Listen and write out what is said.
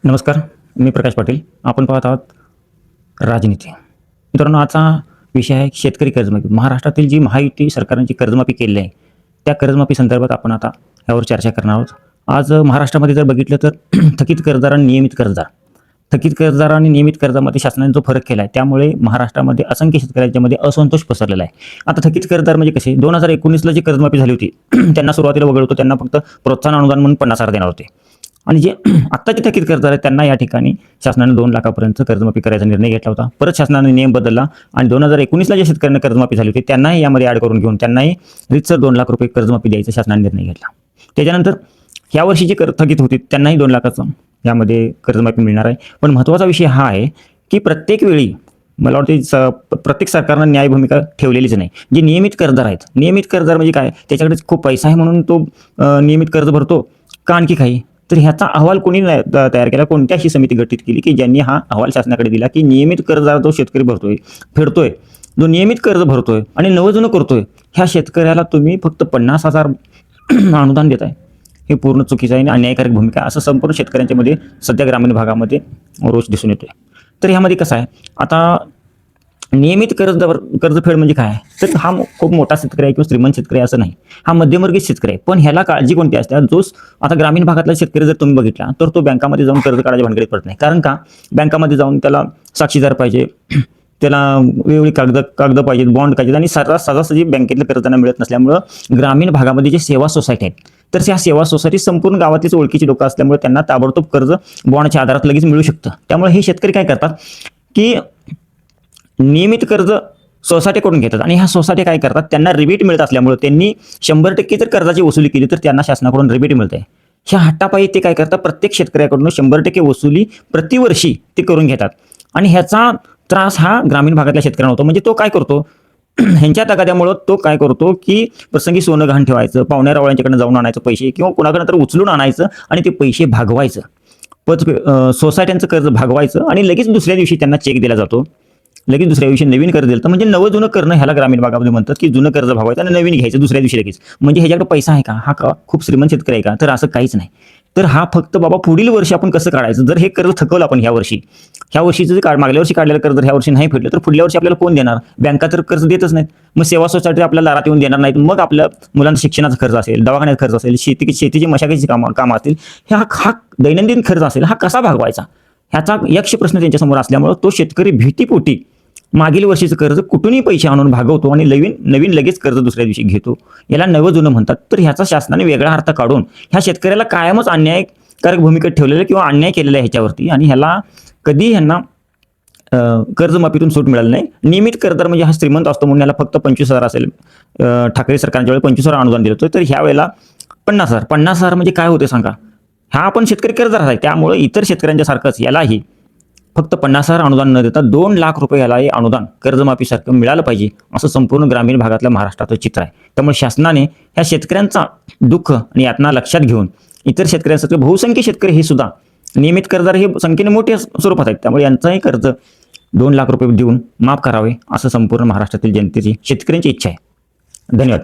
नमस्कार, मी प्रकाश पाटील. आपण पाहत आहात राजनीती. मित्रांनो, आजचा विषय आहे शेतकरी कर्जमाफी. महाराष्ट्रातील जी महायुती सरकारने कर्जमाफी केलेली आहे, त्या कर्जमाफी संदर्भात आपण आता यावर चर्चा करणार आहोत. आज महाराष्ट्रामध्ये जर बघितलं तर थकीत कर्जदार आणि नियमित कर्जदार. थकीत कर्जदार आणि नियमित कर्जामध्ये शासनाने जो फरक केला आहे, त्यामुळे महाराष्ट्रामध्ये असंख्य शेतकऱ्यांच्यामध्ये असंतोष पसरलेला आहे. आता थकीत कर्जदार म्हणजे कसे, 2019ला जी कर्जमाफी झाली होती त्यांना सुरुवातीला वगळलं होतं. त्यांना फक्त प्रोत्साहन अनुदान म्हणून 50,000 देणार होते. आणि जे आत्ताचे थकीत कर्जदार आहेत त्यांना या ठिकाणी शासनाने 2 लाखापर्यंत कर्जमाफी करायचा निर्णय घेतला होता. परत शासनाने नियम बदलला आणि 2019ला जे शेतकऱ्यांना कर्जमाफी झाली होती त्यांनाही यामध्ये ॲड करून घेऊन त्यांनाही रीतसर 2 लाख रुपये कर्जमाफी द्यायचा शासनाने निर्णय घेतला. त्याच्यानंतर ह्या वर्षी जी थकीत होती त्यांनाही 2 लाखाचं यामध्ये कर्जमाफी मिळणार आहे. पण महत्त्वाचा विषय हा आहे की प्रत्येक वेळी मला वाटते प्रत्येक सरकारनं न्याय भूमिका ठेवलेलीच नाही. जे नियमित कर्जदार आहेत, नियमित कर्जदार म्हणजे काय, त्याच्याकडे खूप पैसा आहे म्हणून तो नियमित कर्ज भरतो का आणखी काही, तर ह्याचा अहवाल कोणी तयार केला, कोणत्याही समिती गठीत केली की ज्यांनी हा अहवाल शासनाकडे दिला की नियमित कर्जदार जो शेतकरी भरतोय, फेडतोय, जो नियमित कर्ज भरतोय आणि नवजुनं करतोय, ह्या शेतकऱ्याला तुम्ही फक्त 50,000 अनुदान देताय, हे पूर्ण चुकीचं आहे आणि अन्यायकारक भूमिका असं संपूर्ण शेतकऱ्यांच्यामध्ये सध्या ग्रामीण भागामध्ये रोज दिसून येतोय. तर ह्यामध्ये कसं आहे, आता नियमित कर्जफेड म्हणजे काय, तर हा खूप मोठा शेतकरी आहे किंवा श्रीमंत शेतकरी असं नाही, हा मध्यमवर्गीय शेतकरी आहे. पण ह्याला काळजी कोणती असते, जो आता ग्रामीण भागातला शेतकरी जर तुम्ही बघितला तर तो बँकामध्ये जाऊन कर्ज काढायच्या भानगडीत पडत नाही. कारण का, बँकामध्ये जाऊन त्याला साक्षीदार पाहिजे, त्याला वेगवेगळी कागद पाहिजेत, बॉन्ड पाहिजेत आणि सहजासहजी बँकेतलं कर्ज त्यांना मिळत नसल्यामुळं ग्रामीण भागामध्ये जे सेवा सोसायटी आहेत, तर त्या सेवा सोसायटी संपूर्ण गावातलीच ओळखीची लोकं असल्यामुळे त्यांना ताबडतोब कर्ज बॉन्डच्या आधारात लगेच मिळू शकतं. त्यामुळे हे शेतकरी काय करतात की नियमित कर्ज सोसायटीकडून घेतात आणि ह्या सोसायटी काय करतात, त्यांना रिबीट मिळत असल्यामुळे त्यांनी 100% जर कर्जाची वसुली केली तर त्यांना शासनाकडून रिबीट मिळते. ह्या हट्टापायी ते काय करतात, प्रत्येक शेतकऱ्याकडून 100% वसुली प्रतिवर्षी ते करून घेतात आणि ह्याचा त्रास हा ग्रामीण भागातल्या शेतकऱ्यांना होतो. म्हणजे तो काय करतो, ह्यांच्या तगाद्यामुळं तो काय करतो की प्रसंगी सोनं गहाण ठेवायचं, पाहुण्या रावळ्यांच्याकडनं जाऊन आणायचं पैसे किंवा कुणाकडनं तर उचलून आणायचं आणि ते पैसे भागवायचं, सोसायट्यांचं कर्ज भागवायचं आणि लगेच दुसऱ्या दिवशी त्यांना चेक दिला जातो, लगेच दुसऱ्या दिवशी नवीन कर्ज दिलं. तर म्हणजे नवं जुनं करणं ह्याला ग्रामीण भागामध्ये म्हणतात की जुनं कर्ज भागवायचं आणि नवीन घ्यायचं दुसऱ्या दिवशी लगेच. म्हणजे ह्याच्याकडे पैसा आहे का, हा का खूप श्रीमंत शेतकरी आहे का, तर असं काहीच नाही. तर हा फक्त बाबा पुढील वर्षी आपण कसं काढायचं, जर हे कर्ज थकवलं आपण ह्या वर्षीचं जे मागल्या वर्षी काढलेलं कर्ज ह्या वर्षी नाही फेडलं तर पुढल्या वर्षी आपल्याला कोण देणार, बँका तर कर्ज देतच नाहीत. मग सेवा सोसायटी आपल्याला दारात येऊन देणार नाहीत. मग आपल्या मुलांचा शिक्षणाचा खर्च असेल, दवाखान्याचा खर्च असेल, शेतीची मशागतीची कामं असतील, हा दैनंदिन खर्च असेल, हा कसा भागवायचा, ह्याचा यक्ष प्रश्न त्यांच्यासमोर असल्यामुळे तो शेतकरी भीतीपोटी मागील वर्षीचं कर्ज कुठूनही पैसे आणून भागवतो आणि नवीन लगेच कर्ज दुसऱ्या दिवशी घेतो. याला नवं जुनं म्हणतात. तर ह्याचा शासनाने वेगळा अर्थ काढून ह्या शेतकऱ्याला कायमच अन्यायकारक भूमिकेत ठेवलेलं किंवा अन्याय केलेला आहे ह्याच्यावरती आणि ह्याला कधी ह्यांना कर्जमाफीतून सूट मिळाली नाही. नियमित कर्जदार म्हणजे हा श्रीमंत असतो म्हणून याला फक्त 25,000 असेल, ठाकरे सरकारच्या वेळी 25,000 अनुदान दिलं होतं, तर ह्या वेळेला 50,000 म्हणजे काय होते सांगा, हा आपण शेतकरी कर्जदार आहे. त्यामुळे इतर शेतकऱ्यांच्या सारखंच यालाही फक्त 50,000 अनुदान न देता 2 लाख रुपये याला हे अनुदान कर्जमाफीसारखं मिळालं पाहिजे, असं संपूर्ण ग्रामीण भागातल्या महाराष्ट्राचं चित्र आहे. त्यामुळे शासनाने ह्या शेतकऱ्यांचा दुःख आणि यातना लक्षात घेऊन इतर शेतकऱ्यांसाठी बहुसंख्य शेतकरी हे सुद्धा नियमित कर्जदार हे संख्येने मोठ्या स्वरूपात आहेत, त्यामुळे यांचाही कर्ज 2 लाख रुपये देऊन माफ करावे असं संपूर्ण महाराष्ट्रातील जनतेची शेतकऱ्यांची इच्छा आहे. धन्यवाद.